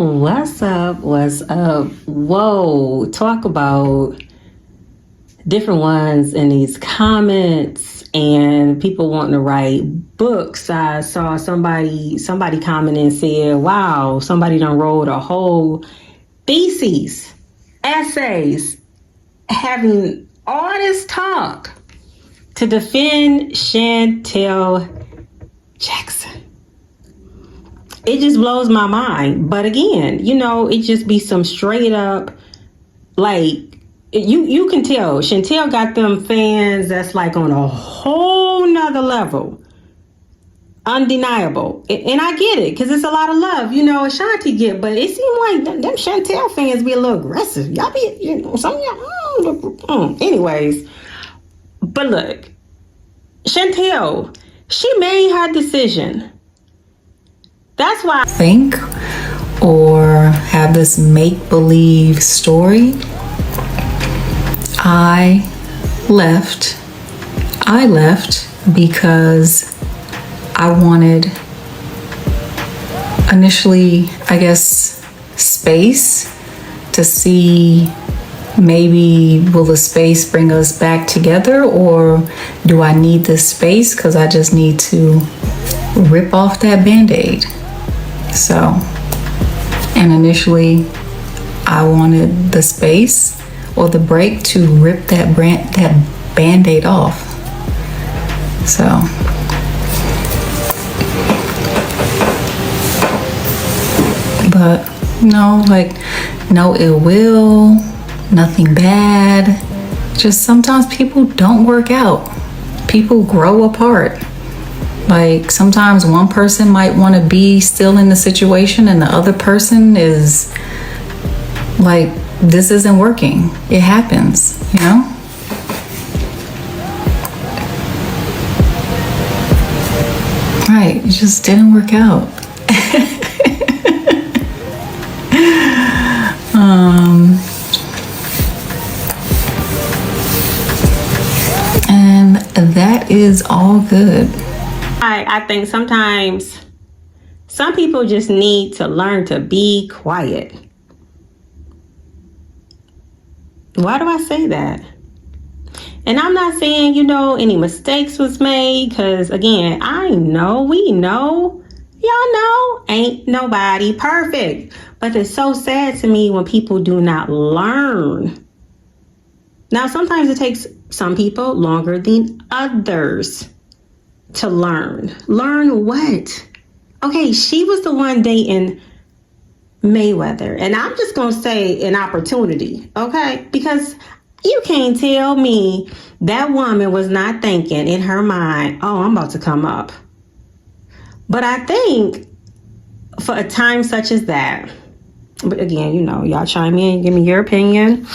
What's up? What's up? Whoa, talk about different ones in these comments and people wanting to write books. I saw somebody comment and said, wow, somebody done wrote a whole thesis, essays, having all this talk to defend Shantel Jackson. It just blows my mind. But again, it just be some straight up, like, you can tell Shantel got them fans that's like on a whole nother level. Undeniable. And I get it, because it's a lot of love, Ashanti get, but it seemed like them Shantel fans be a little aggressive. Y'all be, some of y'all, anyways. But look, Shantel, she made her decision. That's why I think or have this make-believe story. I left because I wanted initially, I guess, space to see maybe will the space bring us back together, or do I need this space because I just need to rip off that Band-Aid. So, and initially I wanted the space or the break to rip that Band-Aid off. So, but no ill will, nothing bad. Just sometimes people don't work out. People grow apart. Like sometimes one person might want to be still in the situation and the other person is like, this isn't working. It happens, Right, it just didn't work out. And that is all good. I think sometimes some people just need to learn to be quiet. Why do I say that? And I'm not saying, any mistakes was made, because again, we know, y'all know, ain't nobody perfect. But it's so sad to me when people do not learn. Now, sometimes it takes some people longer than others to learn. Learn what? Okay, she was the one dating Mayweather. And I'm just going to say an opportunity, okay? Because you can't tell me that woman was not thinking in her mind, oh, I'm about to come up. But I think for a time such as that, but again, y'all chime in, give me your opinion.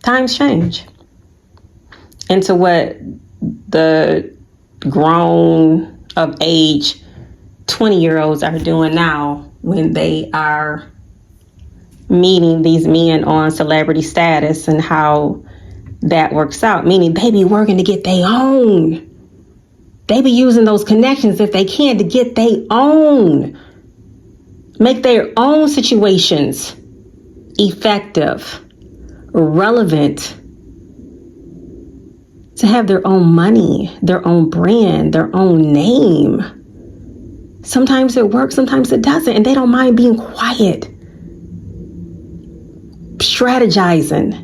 Times change. Into what the grown of age 20-year-olds are doing now when they are meeting these men on celebrity status, and how that works out. Meaning they be working to get their own. They be using those connections if they can to get their own. Make their own situations effective, relevant, to have their own money, their own brand, their own name. Sometimes it works, sometimes it doesn't, and they don't mind being quiet, strategizing,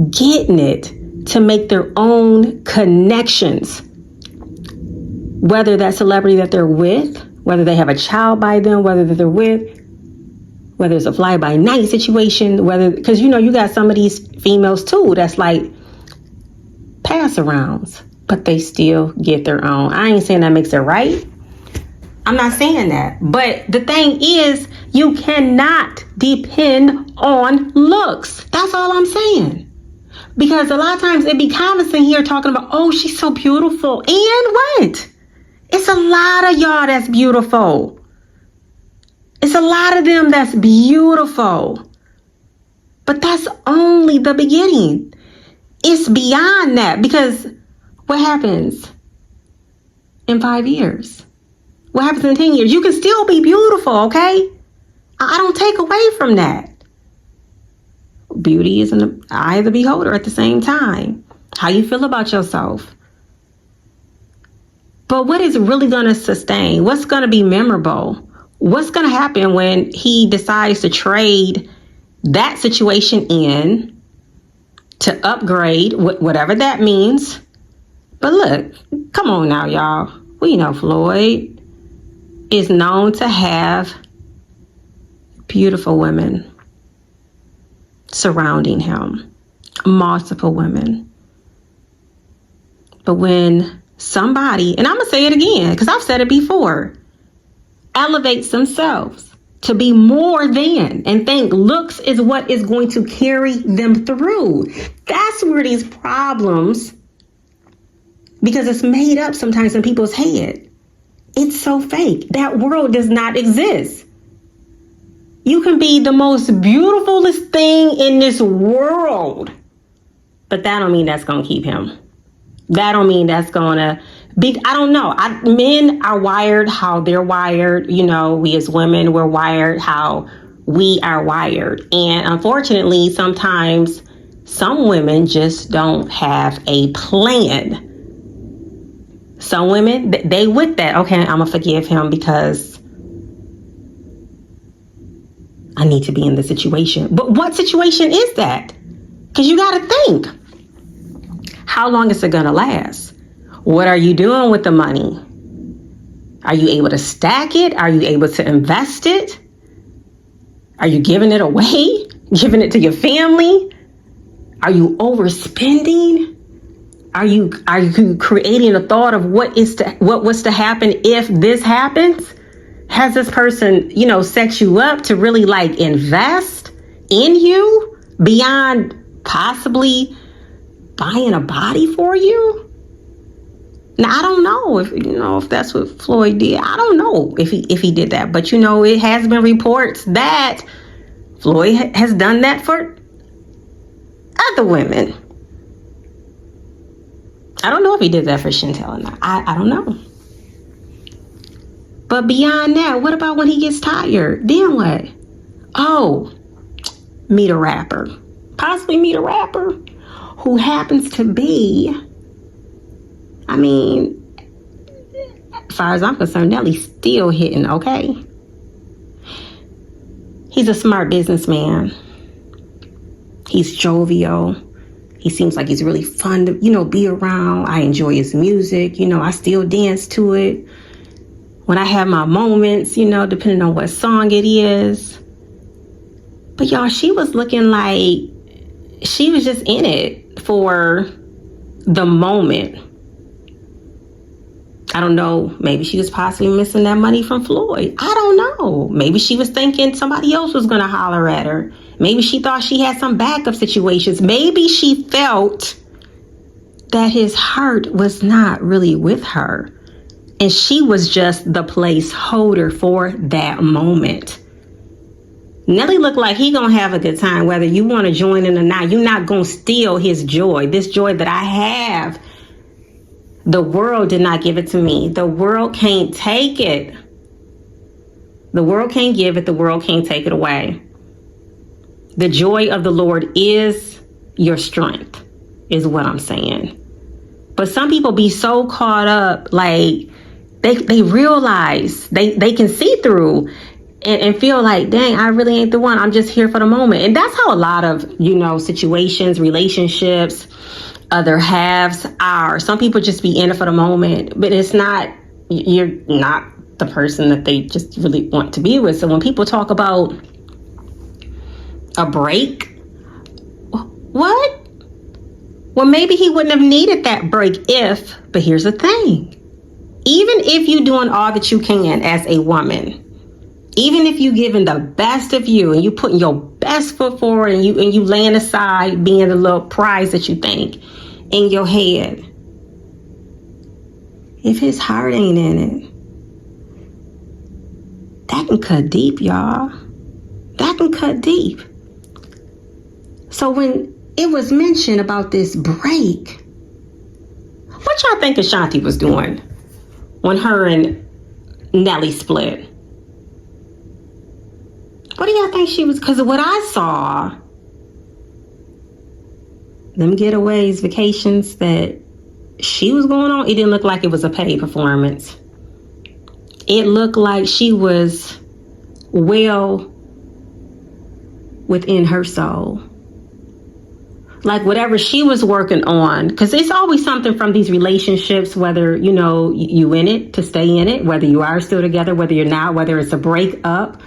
getting it to make their own connections. Whether that celebrity that they're with, whether they have a child by them, whether they're with, whether it's a fly-by-night situation, because you got some of these females too that's like pass-arounds, but they still get their own. I ain't saying that makes it right. I'm not saying that. But the thing is, you cannot depend on looks. That's all I'm saying. Because a lot of times it be comments in here talking about, oh, she's so beautiful. And what? It's a lot of y'all that's beautiful. It's a lot of them that's beautiful. But that's only the beginning. It's beyond that, because what happens in 5 years? What happens in 10 years? You can still be beautiful, okay? I don't take away from that. Beauty is in the eye of the beholder at the same time. How you feel about yourself. But what is really going to sustain? What's going to be memorable? What's going to happen when he decides to trade that situation in to upgrade, whatever that means? But look, come on now, y'all. We know Floyd is known to have beautiful women surrounding him, multiple women. But when somebody, and I'm going to say it again because I've said it before, elevates themselves to be more than and think looks is what is going to carry them through, that's where these problems, because it's made up sometimes in people's head. It's so fake. That world does not exist. You can be the most beautifulest thing in this world, but that don't mean that's going to keep him. That don't mean that's going to be, I don't know. Men are wired how they're wired. You know, we as women, we're wired how we are wired. And unfortunately, sometimes some women just don't have a plan. Some women, they with that, okay, I'm going to forgive him because I need to be in the situation. But what situation is that? Because you got to think. How long is it going to last? What are you doing with the money? Are you able to stack it? Are you able to invest it? Are you giving it away? Giving it to your family? Are you overspending? Are you creating a thought of what was to happen if this happens? Has this person, set you up to really like invest in you beyond possibly buying a body for you? Now, I don't know if that's what Floyd did. I don't know if he did that, but it has been reports that Floyd has done that for other women. I don't know if he did that for Shantel or not. I don't know. But beyond that, what about when he gets tired? Then what? Oh, meet a rapper. Possibly meet a rapper who happens to be, as far as I'm concerned, Nelly's still hitting, okay? He's a smart businessman. He's jovial. He seems like he's really fun to, be around. I enjoy his music. I still dance to it when I have my moments, depending on what song it is. But y'all, she was looking like she was just in it for the moment. I don't know. Maybe she was possibly missing that money from Floyd. I don't know. Maybe she was thinking somebody else was going to holler at her. Maybe she thought she had some backup situations. Maybe she felt that his heart was not really with her. And she was just the placeholder for that moment. Nelly looked like he gonna have a good time, whether you want to join in or not. You're not gonna steal his joy. This joy that I have, the world did not give it to me. The world can't take it. The world can't give it. The world can't take it away. The joy of the Lord is your strength, is what I'm saying. But some people be so caught up, like they realize they can see through and feel like, dang, I really ain't the one. I'm just here for the moment. And that's how a lot of, situations, relationships, other halves are. Some people just be in it for the moment, but you're not the person that they just really want to be with. So when people talk about a break, what? Well, maybe he wouldn't have needed that break but here's the thing. Even if you're doing all that you can as a woman, even if you're giving the best of you and you putting your best foot forward and you laying aside being the little prize that you think in your head, if his heart ain't in it, that can cut deep, y'all. That can cut deep. So when it was mentioned about this break, what y'all think Ashanti was doing when her and Nelly split? What do y'all think she was? Because of what I saw, them getaways, vacations that she was going on, it didn't look like it was a paid performance. It looked like she was well within her soul. Like whatever she was working on, because it's always something from these relationships, whether, you know, you in it to stay in it, whether you are still together, whether you're not, whether it's a breakup,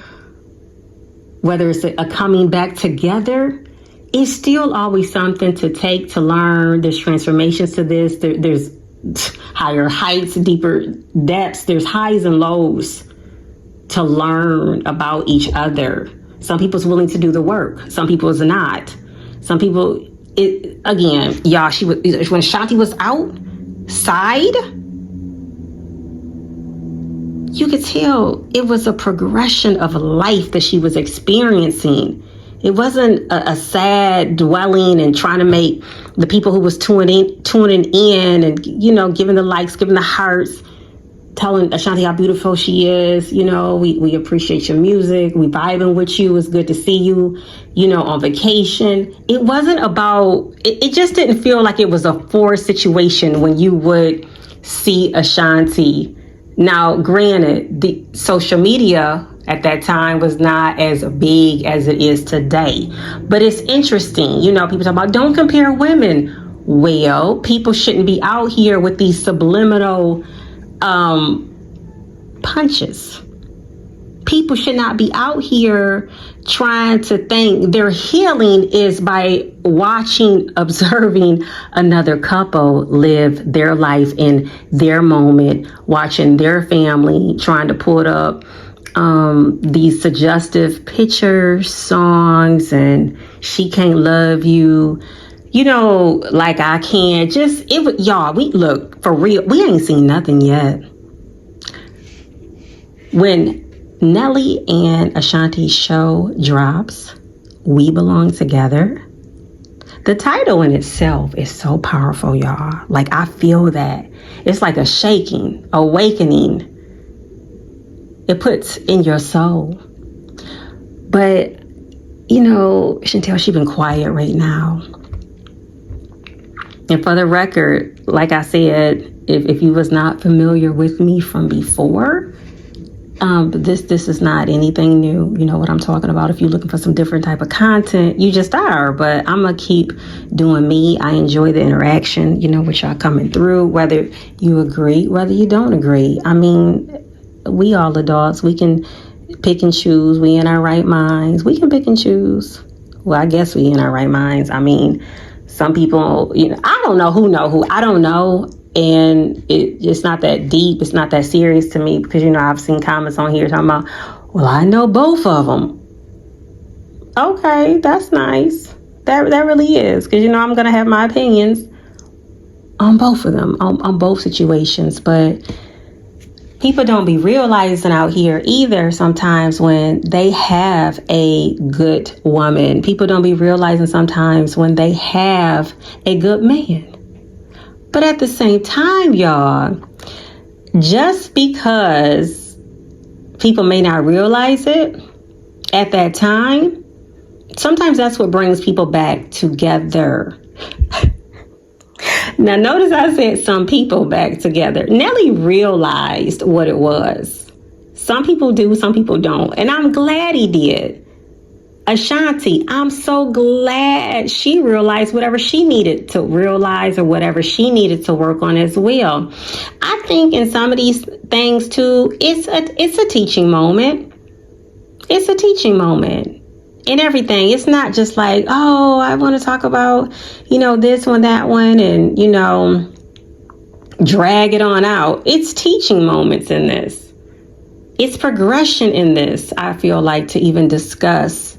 whether it's a coming back together, it's still always something to take, to learn. There's transformations to this. There's higher heights, deeper depths. There's highs and lows to learn about each other. Some people's willing to do the work. Some people's not. Some people, again, y'all, when Shanti was outside, you could tell it was a progression of life that she was experiencing. It wasn't a sad dwelling and trying to make the people who was tuning in and, you know, giving the likes, giving the hearts, telling Ashanti how beautiful she is. You know, we appreciate your music. We vibing with you. It's good to see you, you know, on vacation. It wasn't about, it just didn't feel like it was a forced situation when you would see Ashanti. Now, granted, the social media at that time was not as big as it is today. But it's interesting. You know, people talk about don't compare women. Well, people shouldn't be out here with these subliminal punches. People should not be out here trying to think their healing is by watching, observing another couple live their life in their moment, watching their family, trying to put up these suggestive pictures, songs, and she can't love you, you know, like I can. Just, y'all, we look, for real, we ain't seen nothing yet. When Nelly and Ashanti's show drops, We Belong Together, the title in itself is so powerful, y'all. Like, I feel that. It's like a shaking, awakening. It puts in your soul. But, you know, Shantel, she's been quiet right now. And for the record, like I said, if you was not familiar with me from before, this is not anything new. You know what I'm talking about. If you're looking for some different type of content, you just are. But I'm going to keep doing me. I enjoy the interaction, you know, with y'all coming through, whether you agree, whether you don't agree. I mean, we all adults. We can pick and choose. We in our right minds. We can pick and choose. Well, I guess we in our right minds. I mean, some people, you know, I don't know who know who. I don't know. And it's not that deep. It's not that serious to me because, you know, I've seen comments on here talking about, well, I know both of them. Okay, that's nice. That really is. Because, you know, I'm going to have my opinions on both of them, on both situations. But people don't be realizing out here either sometimes when they have a good woman. People don't be realizing sometimes when they have a good man. But at the same time, y'all, just because people may not realize it at that time, sometimes that's what brings people back together. Now, notice I said some people back together. Nelly realized what it was. Some people do, some people don't. And I'm glad he did. Ashanti, I'm so glad she realized whatever she needed to realize or whatever she needed to work on as well. I think in some of these things too, it's a teaching moment. It's a teaching moment in everything. It's not just like, oh, I want to talk about, you know, this one, that one, and, you know, drag it on out. It's teaching moments in this. It's progression in this, I feel like, to even discuss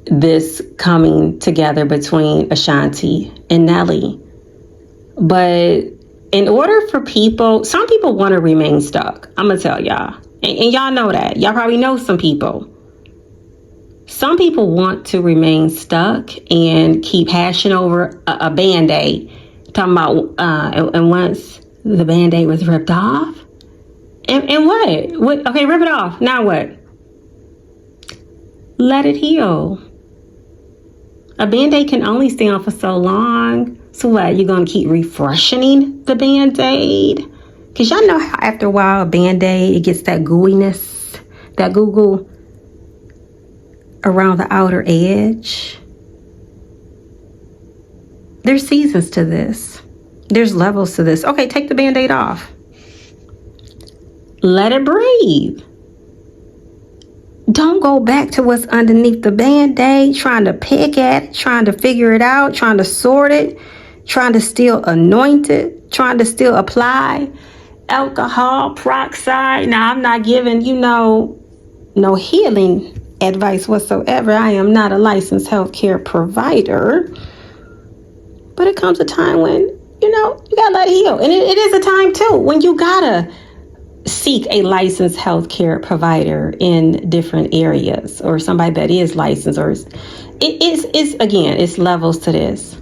this coming together between Ashanti and Nelly. But in order for people, some people want to remain stuck. I'm going to tell y'all. And y'all know that. Y'all probably know some people. Some people want to remain stuck and keep hashing over a Band-Aid. Talking about, and once the Band-Aid was ripped off, And what? Okay, rip it off. Now what? Let it heal. A Band-Aid can only stay on for so long. So what? You're going to keep refreshing the Band-Aid? Because y'all know how after a while a Band-Aid, it gets that gooiness, that goo around the outer edge. There's seasons to this. There's levels to this. Okay, take the Band-Aid off. Let it breathe. Don't go back to what's underneath the Band-Aid, trying to pick at it, trying to figure it out, trying to sort it, trying to still anoint it, trying to still apply alcohol, peroxide. Now, I'm not giving, no healing advice whatsoever. I am not a licensed healthcare provider. But it comes a time when, you gotta let it heal. And it is a time, too, when you gotta seek a licensed healthcare provider in different areas, or somebody that is licensed, or it's levels to this.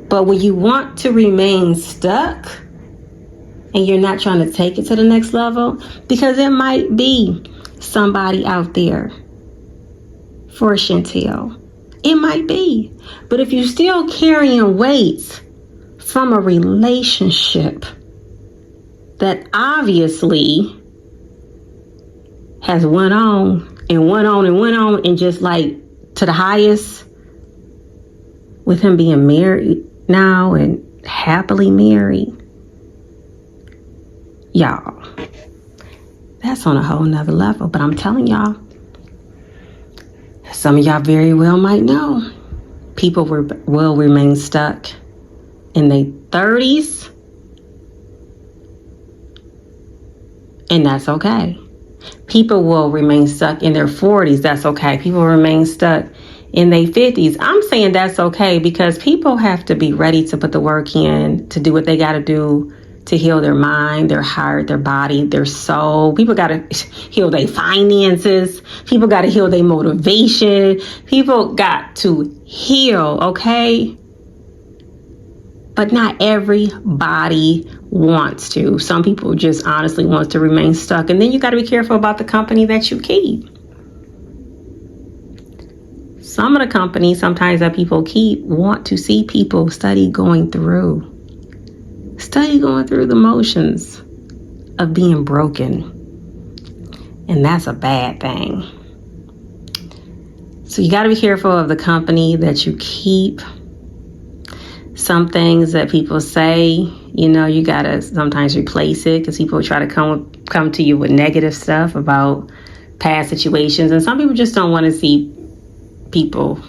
But when you want to remain stuck and you're not trying to take it to the next level, because it might be somebody out there for Shantel. It might be. But if you're still carrying weight from a relationship that obviously has went on and just like to the highest, with him being married now and happily married, y'all, that's on a whole nother level. But I'm telling y'all, some of y'all very well might know, people will remain stuck in their 30s. And that's okay. People will remain stuck in their 40s. That's okay. People remain stuck in their 50s. I'm saying that's okay because people have to be ready to put the work in, to do what they got to do to heal their mind, their heart, their body, their soul. People got to heal their finances. People got to heal their motivation. People got to heal, okay? But not everybody wants to. Some people just honestly want to remain stuck. And then you got to be careful about the company that you keep. Some of the companies sometimes that people keep want to see people study going through the motions of being broken. And that's a bad thing. So you got to be careful of the company that you keep. Some things that people say, you got to sometimes replace it because people try to come to you with negative stuff about past situations. And some people just don't want to see people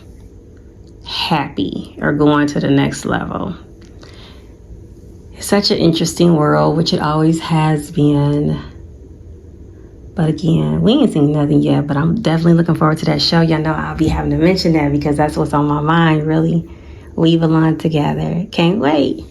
happy or going to the next level. It's such an interesting world, which it always has been. But again, we ain't seen nothing yet, but I'm definitely looking forward to that show. Y'all know I'll be having to mention that because that's what's on my mind, really. Weave along together. Can't wait.